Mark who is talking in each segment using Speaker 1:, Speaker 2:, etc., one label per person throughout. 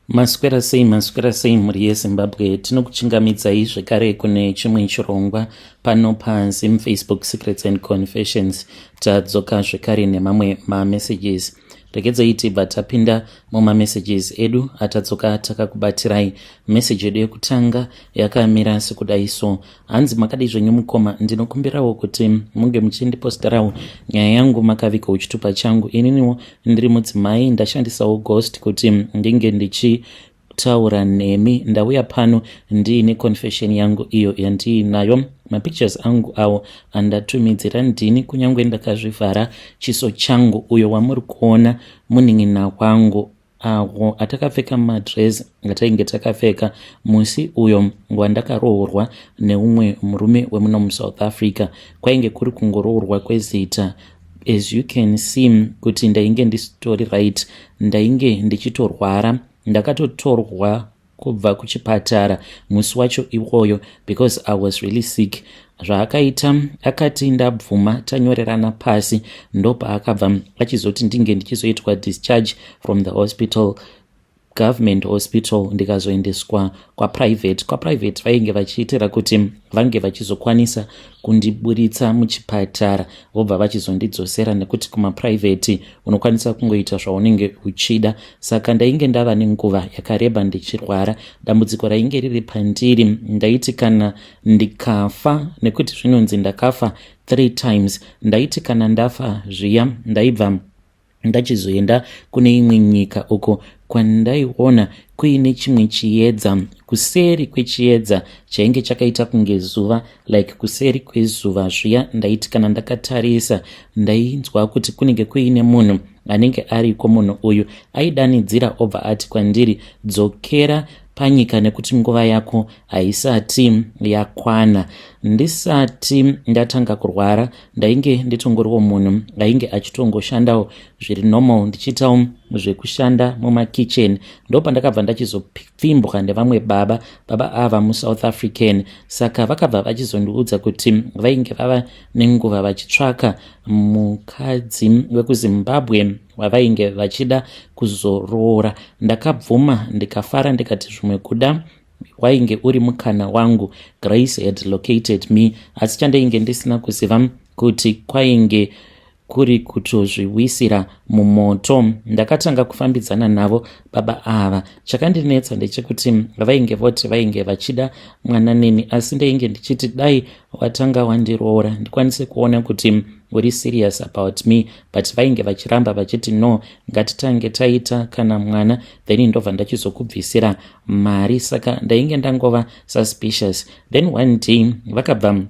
Speaker 1: Maswera sei mhuri yeZimbabwe. Tinokuchingamidzai zvekare kune chimwe chirongwa pano paZim Facebook Secrets and Confessions. Tadzoka zvekare nemamwe mamessages. Regedzai tibva tapinda mumamessages edu atadzoka takakubatirai. Message edu yekutanga yakamira sekudai so: hanzi makadai zvenyu mukoma, ndinokumbirawo kuti munge muchindiposterawo nyaya yangu makavika uchitupa changu. Ininiwo ndiri mudzimai, ndashandisawo ghost kuti ndinge ndichitaura nemi. Ndauya pano ndiine confession yangu iyo yandiinayo. Mapictures angu awo andatumidzira ndini, kunyange ndakazvivhara chiso changu. Uyo wamuri kuona munin'ina wangu awo atakapfeka madress atainge takapfeka musi uyo wandakarohorwa neumwe murume wemuno muSouth Africa. Kwainge kuri kungorohorwa kwezita. As you can see kuti ndainge ndisitori right, ndainge ndichitorwara. Ndakatotorwa kubva kuchipatara musi wacho iwoyo because I was really sick. Zvaakaita akati ndabvuma tanyorerana pasi, ndopa akabva achizoti ndinge ndichizoitwa discharge from the hospital, government hospital, ndikazoendeswa kwaprivate vainge vachiitira kuti vange vachizokwanisa kundiburitsa muchipatara vobva vachizondidzosera, nekuti kumaprivate unokwanisa kungoita zvaunenge uchida. Saka ndainge ndava nenguva yakareba ndichirwara. Dambudziko rainge riri pandiri, ndaiti kana ndikafa, nekuti zvinonzi ndakafa 3 times, ndaiti kana ndafa zviya ndaibva ndachizoenda kune imwe nyika uko kwandaiona kuine chimwe chiedza. Kuseri kwechiedza chainge chakaita kunge zuva, like kuseri kwezuva zviya, ndaiti kana ndakatarisa ndainzwa kuti kunenge kuine munhu anenge ariko. Munhu uyu aidanidzira obva ati kwandiri, dzokera panyika nekuti nguva yako haisati yakwana. Ndisati ndatanga kurwara ndainge nditongoriwo munhu ainge achitongoshandawo zviri normal, ndichitawo zvekushanda mumakitchen. Ndopa ndakabva ndachizopfimbwa nevamwe baba ava muSouth African. Saka vakabva vachizondiudza kuti vainge vava nenguva vachitsvaka mukadzi wekuZimbabwe wavainge vachida kuzoroora. Ndakabvuma ndikafara ndikati zvimwe kuda wainge uri mukana wangu. Grace had located me, asi chandainge ndisina kuziva kuti kwainge kuri kutozviwisira mumoto. Ndakatanga kufambidzana navo baba ava. Chakandinetsa ndechekuti vainge voti vainge vachida mwana neni, asi ndainge ndichiti dai watanga wandiroora ndikwanise kuona kuti uri serious about me, but vainge vachiramba vachiti no, ngatitange taita kana mwana then ndobva ndachizokubvisira mari. Saka ndainge ndangova suspicious. Then one day vakabva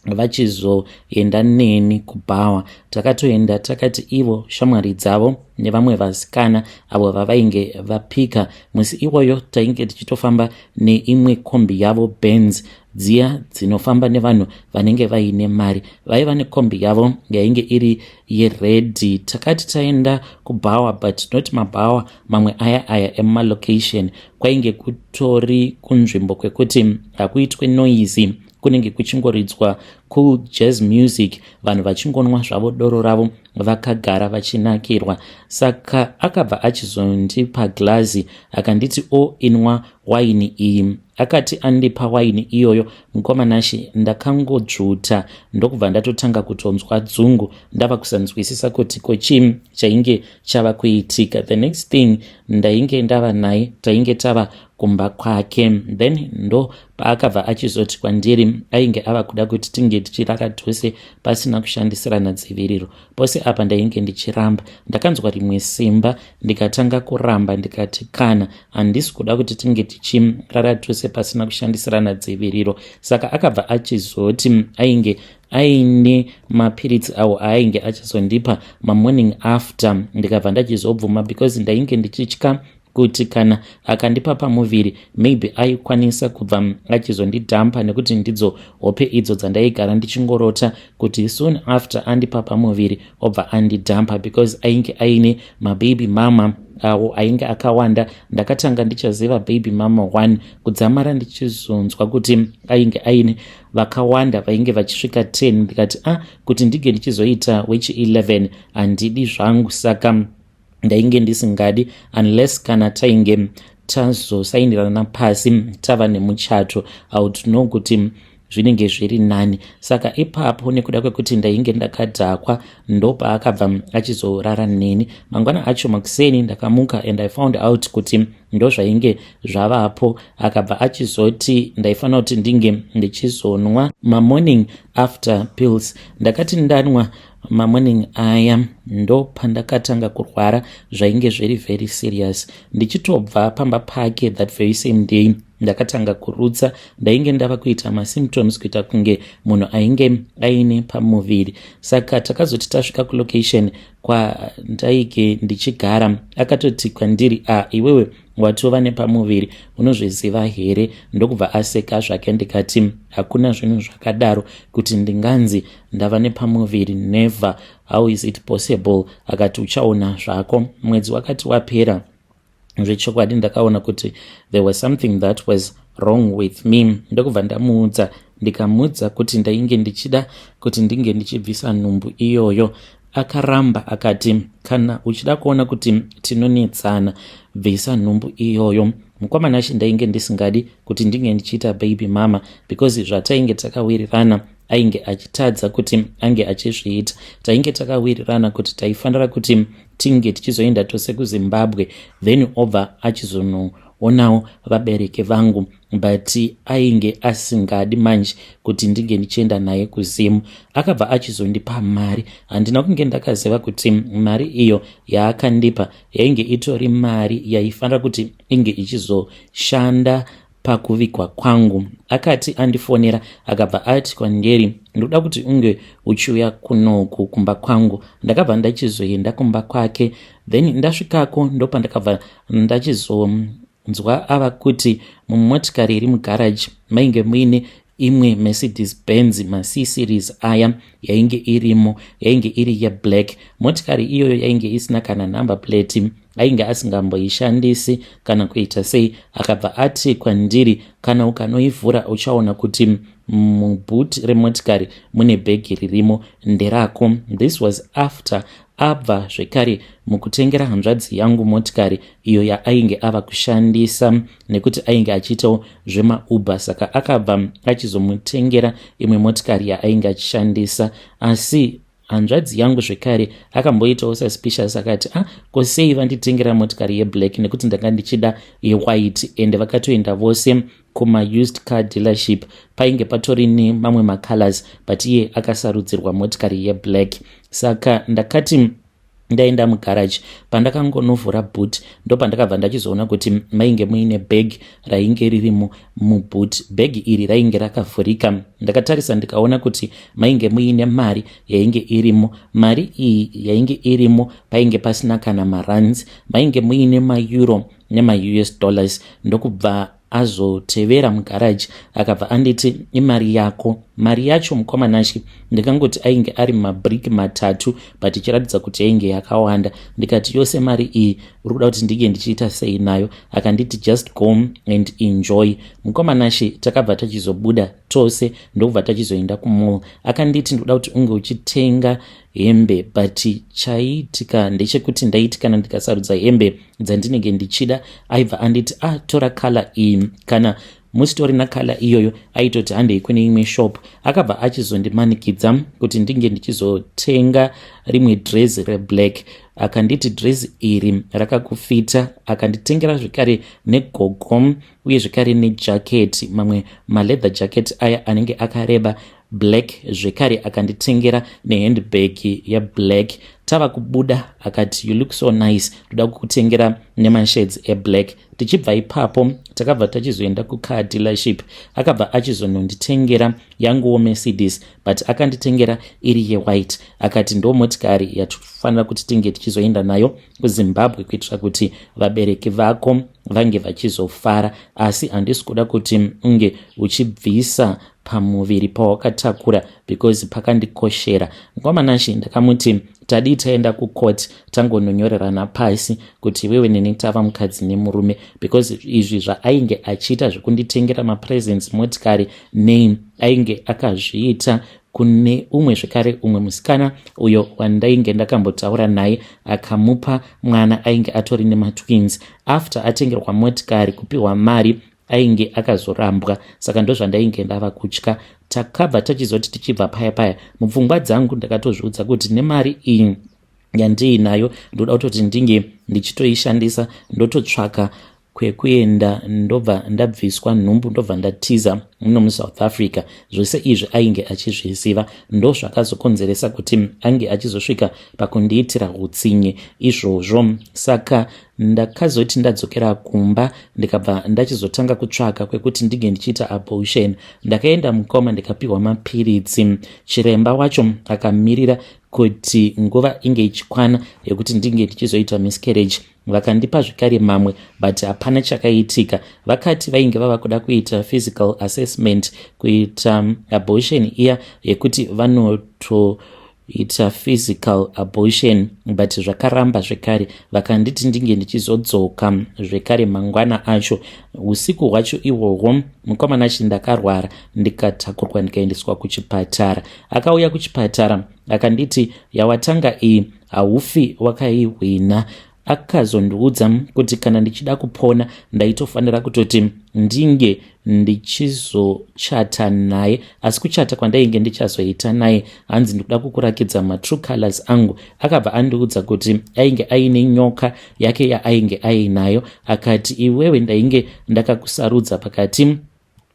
Speaker 1: vachizoenda neni kuBhawa. Takatoenda takati ivo shamwari dzavo nevamwe vasikana avo vavainge vapika. Musi iwoyo tainge tichitofamba neimwe kombi yavo Benz, dziya dzinofamba nevanhu vanenge vaine mari. Vaiva nekombi yavo yainge iri yeredhi. Takati taenda kuBhawa, but not maBhawa mamwe aya emumalocation. Kwainge kutori kunzvimbo kwekuti hakuitwe noise, kunenge kuchingoridzwa cool jazz music, vanhu vachingonwa zvavo doro ravo vakagara vachinakirwa. Saka akabva achizondipa glazi akanditi inwa waini iyi. Akati andipa waini iyoyo, mukomanashi ndakangodzvuta ndokubva ndatotanga kutonzwa dzungu, ndava kusanzwisisa kuti kochii chainge chava kuitika. The next thing ndainge ndava naye tainge tava kumba kwake. Then ndo paakabva achizoti kwandiri ainge ava kuda kuti tinge tichirara tose pasina kushandisirana dziviriro. Pose apa ndainge ndichiramba. Ndakanzwa rimwe simba ndikatanga kuramba, ndikati kana handisi kuda kuti tinge tichirara tose pasina kushandisirana dziviriro. Saka akabva achizoti ainge aine mapiritsi awo ainge achizondipa mamorning after. Ndikabva ndachizobvuma because ndainge ndichitya kuti kana akandipa pamuviri maybe aikwanisa kubva achizondidhampa, nekuti ndidzo hope idzo dzandaigara ndichingorota kuti soon after andipa pamuviri obva andidhampa, because ainge aine mababy mama awo ainge akawanda. Ndakatanga ndichaziva baby mama 1 kudzamara ndichizonzwa kuti ainge aine vakawanda vainge vachisvika 10. Ndikati kuti ndige ndichizoita wechi 11 handidi zvangu. Saka ndainge ndisingadi unless kana tainge tazosainirana pasi tava nemuchato, I would know kuti zvinenge zviri nani. Saka ipapo nekuda kwekuti ndainge ndakadhakwa ndopaakabva achizorara neni. Mangwana acho makuseni ndakamuka and I found out kuti ndo zvainge zvavapo. Akabva achizoti ndaifanira kuti ndinge ndichizonwa morning after pills. Ndakati ndanwa morning aya ndo pandakatanga kurwara zvainge zviri very serious. Ndichitobva pamba pake that very same day ndakatanga kurutsa. Ndainge ndava kuita symptoms kuita kunge munhu ainge aine pamuviri. Saka takazoti tasvika kulocation kwandaike ndichigara, akatoti kwandiri, iwewe watova nepamuviri, unozviziva here? Ndokubva aseka zvake. Ndikati hakuna zvinhu zvakadaro kuti ndinganzi ndava nepamuviri, never, how is it possible? Akati uchaona zvako. Mwedzi wakati wapera, zvechokwadi ndakaona kuti there was something that was wrong with me. Ndokubva ndamuudza, ndikamuudza kuti ndainge ndichida kuti ndinge ndichibvisa nhumbu iyoyo. Akaramba akati kana uchida kuona kuti tinonetsana, bvisa nhumbu iyoyo. Mukomana wacho ndainge ndisingadi kuti ndinge ndichiita baby mama because zvatainge takawirirana ainge achitadza kuti ange achizviita. Tainge takawirirana kuti taifanira kuti tinge tichizoenda tose kuZimbabwe, then obva achizonoonawo vabereki vangu, but ainge asingadi manje kuti ndinge ndichienda naye kuZimu. Akabva achizondipa mari. Handina kunge ndakaziva kuti mari iyo yaakandipa yainge itori mari yaifanira kuti inge ichizoshanda pakuvigwa kwangu. Akati andifonera akabva ati kwandiri, ndoda kuti unge uchiuya kunoku kumba kwangu. Ndakabva ndachizoenda kumba kwake, then ndasvikako ndopandakabva ndachizonzwa ava kuti mumotikari iri mugaraji mainge muine imwe Mercedes Benz C series aya yainge irimo, yainge iri yeblack. Motikari iyoyo yainge isina kana number plate, ainge asingamboishandisi kana kuita sei. Akabva ati kwandiri, kana ukanoivhura uchaona kuti mubhuti remotikari mune bhegi ririmo, nderako. This was after abva zvekare mukutengera hanzvadzi yangu motikari iyo yaainge ava kushandisa nekuti ainge achiitawo zvemauber. Saka akabva achizomutengera imwe motikari yaainge achishandisa, asi hanzvadzi yangu zvekare akamboitawo suspicious. Akati kosei vanditengera motikari yeblack nekuti ndanga ndichida yewhite, and vakatoenda vose kuma-used car dealership. Painge patori nemamwe macolors, but iye akasarudzirwa motikari yeblack. Saka ndakati ndaenda mugaraji, pandakangonovhura boot ndopandakabva ndachizoona kuti mainge muine bag rainge ririmo muboot. Bag iri rainge rakavhurika. Ndakatarisa ndikaona kuti mainge muine mari yainge irimo. Mari iyi yainge irimo painge pasina kana marands, mainge muine maEuro nema-US dollars. Ndokubva azotevera mugaraji akabva anditi imari yako. Mari yacho mukomanashi ndikangoti ainge ari mabriki 3, but ichiratidza kuti yainge yakawanda. Ndikati yose mari iyi uri kuda kuti ndinge ndichiita sei nayo? Akanditi just go and enjoy. Mukomanashi takabva tachizobuda tose ndokubva tachizoenda kumall. Akanditi ndoda kuti unge uchitenga hembe, but chaitika ndechekuti ndaiti kana ndikasarudza hembe dzandinenge ndichida, aibva anditi tora kala iyi, kana musitorina kala iyoyo aitoti handei kune imwe shop. Akabva achizondimanikidza kuti ndinge ndichizotenga rimwe dress reblack. Akanditi dress iri rakakufita. Akanditengera zvekare negogo uye zvekare nejaketi, mamwe maleather jacket aya anenge akareba black. Zvekare akanditengera nehandbag yeblack. Tava kubuda akati you look so nice, ndoda kukutengera nemashades eblack. Tichibva ipapo takabva tachizoenda kucar dealership. Akabva achizononditengera yanguwo Mercedes, but akanditengera iri yewhite. Akati ndo motikari yatofanira kuti tinge tichizoenda nayo kuZimbabwe kuitira kuti vabereki vako vange vachizofara, asi handisi kuda kuti unge uchibvisa pamuviri pawakatakura because pakandikoshera. Mukomanashi ndakamuti tadi taenda kucourt tangononyorerana pasi kuti wewe neni tava mukadzi nemurume, because izvi zvaainge achiita zvekunditengera mapresents motikari nei ainge akazviita kune umwe zvekare umwe musikana uyo wandainge ndakambotaura naye, akamupa mwana ainge atori nematwins. After atengerwa motikari kupiwa mari ainge akazorambwa, saka ndo zvandainge ndava kutya. Takabva tachizoti tichibva paya mupfungwa dzangu ndakatozviudza kuti nemari iyi yandiinayo ndoda kutoti ndinge ndichitoishandisa ndototsvaka kwekuenda ndobva ndabviswa nhumbu ndobva ndatiza muno muSouth Africa. Zvose izvi ainge achizviziva, ndo zvakazokonzeresa kuti ange achizosvika pakundiitira utsinye izvozvo. Saka ndakazoti ndadzokera kumba ndikabva ndachizotanga kutsvaka kwekuti ndinge ndichiita abortion. Ndakaenda mukoma ndikapiwa mapiritsi. Chiremba wacho akamirira kuti nguva inge ichikwana yekuti ndinge ndichizoita miscarriage. Vakandipa zvekare mamwe, but hapana chakaitika. Vakati vainge vava kuda kuita physical assessment, kuita abortion iya yekuti vanotoita physical abortion, but zvakaramba zvekare. Vakanditi ndinge ndichizodzoka zvekare mangwana acho. Usiku hwacho ihwohwo mukomana achi ndakarwara ndikatakurwa ndikaendeswa kuchipatara. Akauya kuchipatara akanditi, yawatanga iyi haufi wakaihwina. Akazondiudza kuti kana ndichida kupona ndaitofanira kutoti ndinge ndichizochata naye, asi kuchata kwandainge ndichazoita naye hanzi ndikuda kukurakidza matrue colors angu. Akabva andiudza kuti ainge aine nyoka yake yaainge ainayo, akati iwewe ndainge ndakakusarudza pakati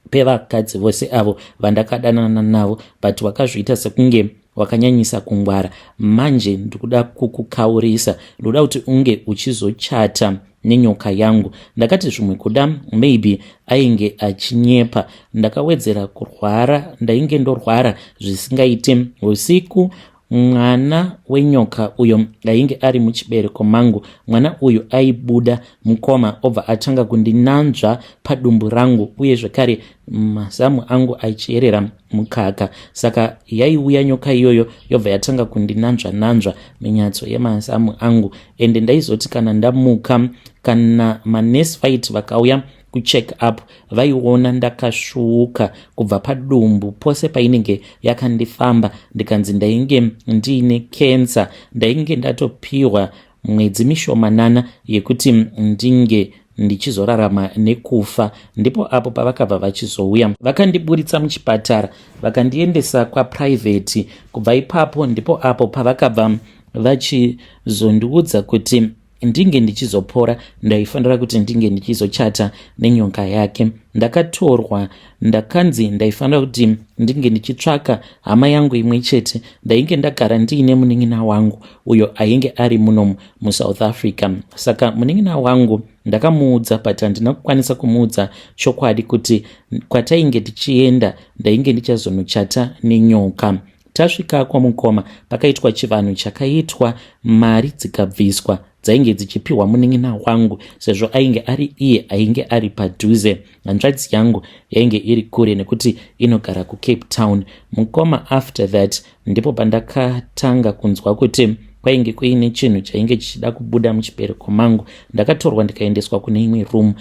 Speaker 1: pevakadzi vose avo vandakadanana navo, but wakazviita sekunge wakanyanyisa kungwara. Manje ndikuda kukukaurisa, ndoda kuti unge uchizochata nenyoka yangu. Ndakati zvimwe kuda maybe ainge achinyepa. Ndakawedzera kurwara, ndainge ndorwara zvisingaite. Usiku mwana wenyoka uyo ainge ari muchibereko mangu. Mwana uyu aibuda mukoma obva atanga kundinanzva padumbu rangu, uye zvekare mazamu angu aichierera mukaka. Saka yaiuya nyoka iyoyo yobva yatanga kundinanzva minyatso yemazamu angu. Ende ndaizoti kana ndamuka, kana manesi vaiti vakauya kucheck up, vaiona ndakasvuuka kubva padumbu pose painenge yakandifamba, ndikanzi ndainge ndiine kensa. Ndainge ndatopiwa mwedzi mishomanana yekuti ndinge ndichizorarama nekufa. Ndipo apo pavakabva vachizouya vakandiburitsa muchipatara vakandiendesa kwaprivate. Kubva ipapo ndipo apo pavakabva vachizondiudza kuti ndinge ndichizopora ndaifanira kuti ndinge ndichizochata nenyoka yake. Ndakatorwa ndakanzi ndaifanira kuti ndinge ndichitsvaka hama yangu imwe chete. Ndainge ndagara ndiine munin'ina wangu uyo ainge ari muno muSouth Africa. Saka munin'ina wangu ndakamuudza, but handina kukwanisa kumuudza chokwadi kuti kwatainge tichienda ndainge ndichazonochata nenyoka. Tasvika kwamukoma pakaitwa chivanhu chakaitwa, mari dzikabviswa dzainge dzichipiwa munin'ina wangu sezvo ainge ari iye ainge ari padhuze. Hanzvadzi yangu yainge iri kure nekuti inogara kuCape Town. Mukoma after that ndipo pandakatanga kunzwa kuti kwainge kuine chinhu chainge chichida kubuda muchibereko mangu. Ndakatorwa ndikaendeswa kune imwe room,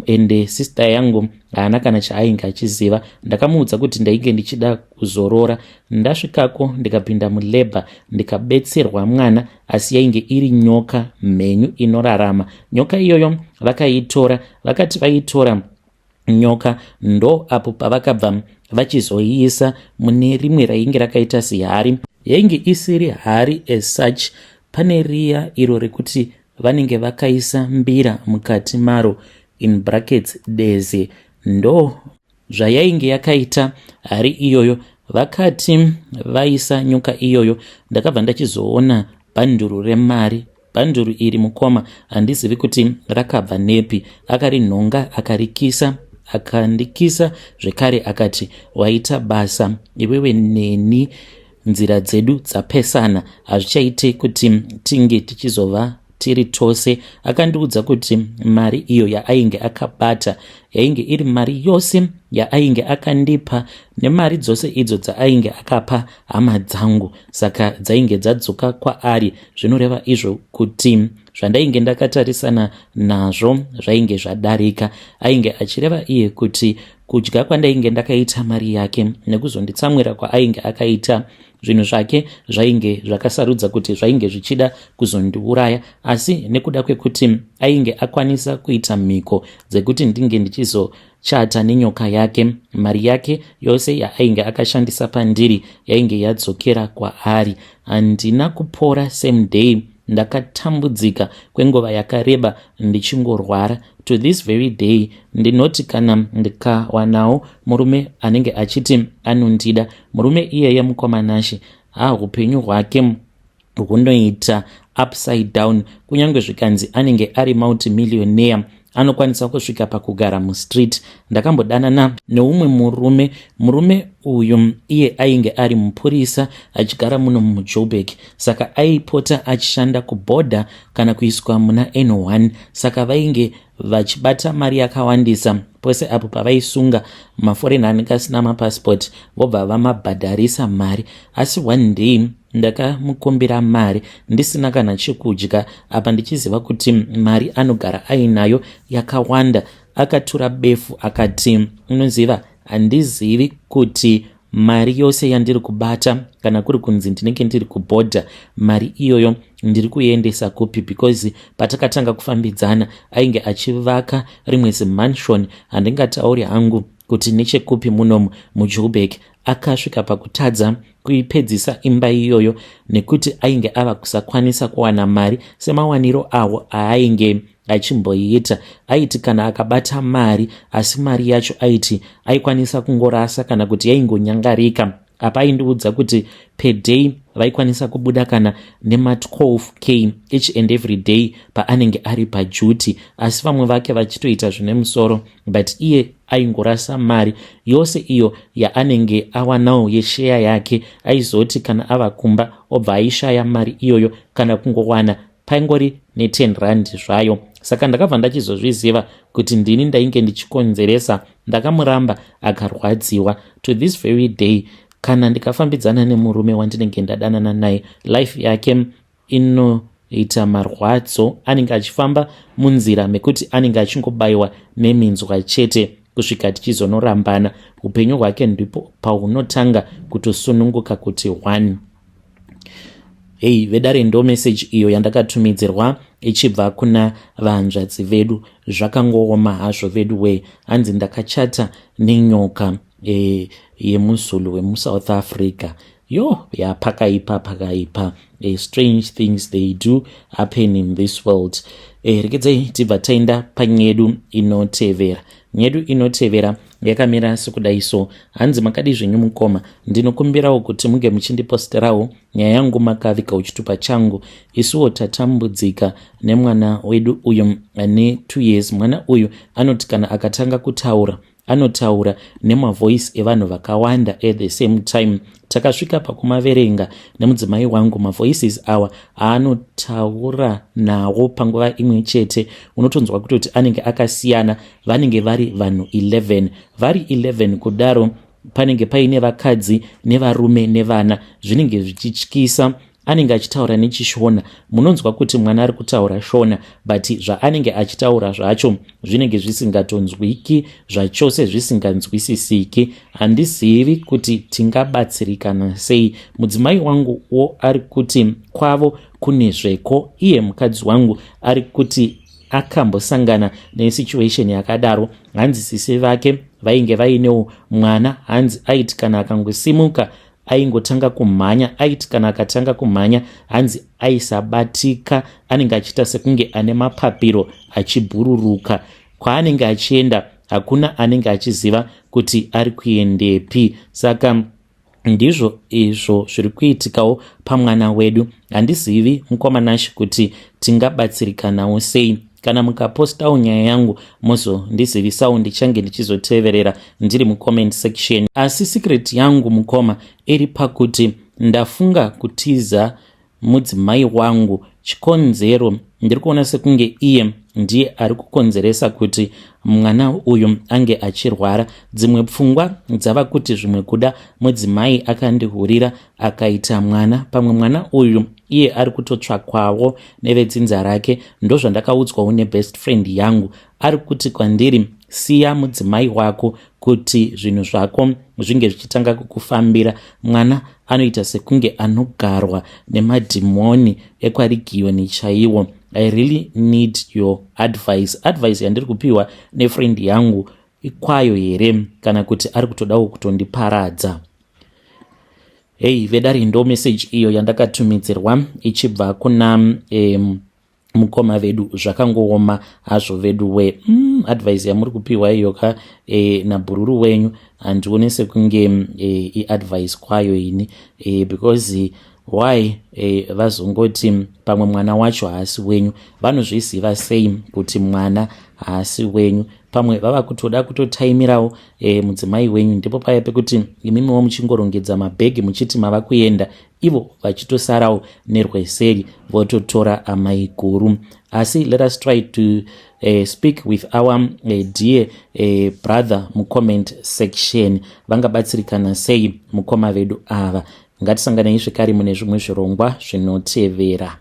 Speaker 1: ende sister yangu haana kana chaainge achiziva. Ndakamuudza kuti ndainge ndichida kuzorora. Ndasvikako ndikapinda mulabor ndikabetserwa mwana, asi yainge iri nyoka mhenyu inorarama. Nyoka iyoyo vakaitora, vakati vaitora nyoka ndo apo pavakabva vachizoiisa mune rimwe rainge rakaita sehari. Yainge isiri hari as such, pane riya iro rekuti vanenge vakaisa mbira mukati maro, in brackets deze. Ndo zvayainge yakaita hari iyoyo. Vakati vaisa nyoka iyoyo ndakabva ndachizoona bhanduru remari. Bhanduru iri mukoma handizivi kuti rakabva nepi. Akarinhonga akarikisa, akandikisa zvekare akati, waita basa iwewe neni, nzira dzedu dzapesana, hazvichaite kuti tinge tichizova tiri tose. Akandiudza kuti mari iyo yaainge akabata yainge iri mari yose yaainge akandipa nemari dzose idzo dzaainge akapa hama dzangu, saka dzainge dzadzoka kwaari. Zvinoreva izvo kuti zvandainge ndakatarisana nazvo zvainge zvadarika. Ainge achireva iye kuti kudya kwandainge ndakaita mari yake nekuzonditsamwira kwaainge akaita zvinhu zvake zvainge zvakasarudza kuti zvainge zvichida kuzondiuraya, asi nekuda kwekuti ainge akwanisa kuita mhiko dzekuti ndinge ndichizochata nenyoka yake, mari yake yose yaainge akashandisa pandiri yainge yadzokera kwaari. Handina kupora same day, ndakatambudzika kwenguva yakareba ndichingorwara. To this very day ndinoti kana ndikawanawo murume anenge achiti anondida, murume iyeye mukomanashi, upenyu hwake hunoita upside down. Kunyange zvikanzi anenge ari multimillionaire, anokwanisa kusvika pakugara mustreet. Ndakambodanana neumwe murume uyu iye ainge ari mupurisa achigara muno muJoburg, saka aipota achishanda kubhodha kana kuiswa muna N1, saka vainge vachibata mari yakawandisa pose apo pavaisunga maforeigner anenge asina mapassport vobva vamabhadharisa mari. Asi one day ndakamukumbira mari ndisina kana chekudya, apa ndichiziva kuti mari anogara ainayo yakawanda. Akatura befu akati, unoziva, handizivi kuti mari yose yandiri kubata kana kuri kunzi ndinenge ndiri kubhodha, mari iyoyo ndiri kuiendesa kupi, because patakatanga kufambidzana ainge achivaka rimwe zimansion handingatauri hangu kuti nechekupi munomu muJoburg. Akasvika pakutadza kuipedzisa imba iyoyo nekuti ainge ava kusakwanisa kuwana mari semawaniro awo aainge achimboiita. Aiti kana akabata mari, asi mari yacho aiti aikwanisa kungorasa kana kuti yaingonyangarika. Apa aindiudza kuti per day vaikwanisa kubuda kana nema 12k each and every day paanenge ari paduty, asi vamwe vake vachitoita zvine musoro, but iye aingorasa mari yose iyo yaanenge awanawo yeshare yake. Aizoti kana ava kumba obva aishaya mari iyoyo, kana kungowana paingori ne10 rand zvayo. Saka ndakabva ndachizozviziva kuti ndini ndainge ndichikonzeresa. Ndakamuramba akarwadziwa. To this very day kana ndikafambidzana nemurume wandinenge ndadanana naye, life yake inoita marwadzo. Anenge achifamba munzira mekuti anenge achingobayiwa neminzwa chete kusvika tichizonorambana. Upenyu hwake ndipo paunotanga kutosununguka kuti 1. Hey, vedare ndo message iyo yandakatumidzirwa ichibva kuna vahanzvadzi vedu. Zvakangooma hazvo vedu we, hanzi ndakachata nenyoka yemuZulu wemuSouth Africa. Pakaipa. Strange things they do happen in this world. Rekedzai tibva taenda panyedu inotevera. Nyedu inotevera yakamira sekudaiso. Hanzi makadi zvenyu mukoma, ndinokumbirawo kuti muge muchindiposterawo nyaya yangu makavika uchitupa changu. Isuwo tatambudzika nemwana wedu uyu ane 2 years. Mwana uyu anoti kana akatanga kutaura anotaura nemavoice evanhu vakawanda at the same time. Takasvika pakumaverenga nemudzimai wangu mavoices awa anotaura nawo panguva imwe chete. Unotonzwa kuti anenge akasiyana, vanenge vari vanhu 11. Vari 11 kudaro panenge paine vakadzi nevarume nevana. Zvinenge zvichityisa. Anenge achitaura nechishona. Munonzwa kuti mwana ari kutaura shona, but zvaanenge achitaura zvacho zvinenge zvisingatonzwiki, zvachose zvisinganzwisisiki. Handizivi kuti tingabatsirikana sei. Mudzimai wangu wo ari kuti kwavo kune zveko. Iye mukadzi wangu ari kuti akambosangana nesituation yakadaro. Hanzi sisi vake vainge vainewo mwana. Hanzi aiti kana akangosimuka aingotanga kumhanya. Aiti kana akatanga kumhanya hanzi aisabatika. Anenge achiita sekunge ane mapapiro achibhururuka. Kwaanenge achienda hakuna anenge achiziva kuti ari kuendepi. Saka ndizvo izvo zviri kuitikawo pamwana wedu. Handizivi mukomanashi kuti tingabatsirikanawo sei. Kana mukapostawo nyaya yangu muzondizivisawo, ndichange ndichizoteverera ndiri mucomment section. Asi secret yangu mukoma iri pakuti ndafunga kutiza mudzimai wangu, chikonzero ndiri kuona sekunge iye ndiye ari kukonzeresa kuti mwana uyu ange achirwara. Dzimwe pfungwa dzava kuti zvimwe kuda mudzimai akandihurira akaita mwana, pamwe mwana uyu iye ari kutotsvakwawo nevedzinza rake. Ndozvandakaudzwawo nebest friend yangu, ari kuti kwandiri, siya mudzimai wako kuti zvinhu zvako zvinge zvichitanga kukufambira. Mwana anoita sekunge anogarwa nemadhimoni ekwaRegiyoni chaiwo. I really need your advice. Advice yandiri kupiwa nefriend yangu ikwayo here kana kuti ari kutodawo kutondiparadza? Hey, vedari ndo message iyo yandakatumidzirwa ichibva kuna mukoma vedu. Zvakangooma hazvo vedu we advice yamuri kupiwa iyoka nabhururu wenyu handione sekunge advice kwayo ini because why vazongoti pamwe mwana wacho haasi wenyu? Vanozviziva sei kuti mwana haasi wenyu? Pamwe vava kutoda kutotaimirawo mudzimai wenyu, ndipo paya pekuti imimiwo muchingorongedza mabhegi muchiti mava kuenda, ivo vachitosarawo nerweseri vototora amai guru. Asi let us try to speak with our dear brother mucomment section. Vangabatsirikana sei mukoma vedu ava? Ngatisanganei zvekare mune zvimwe zvirongwa zvinotevera.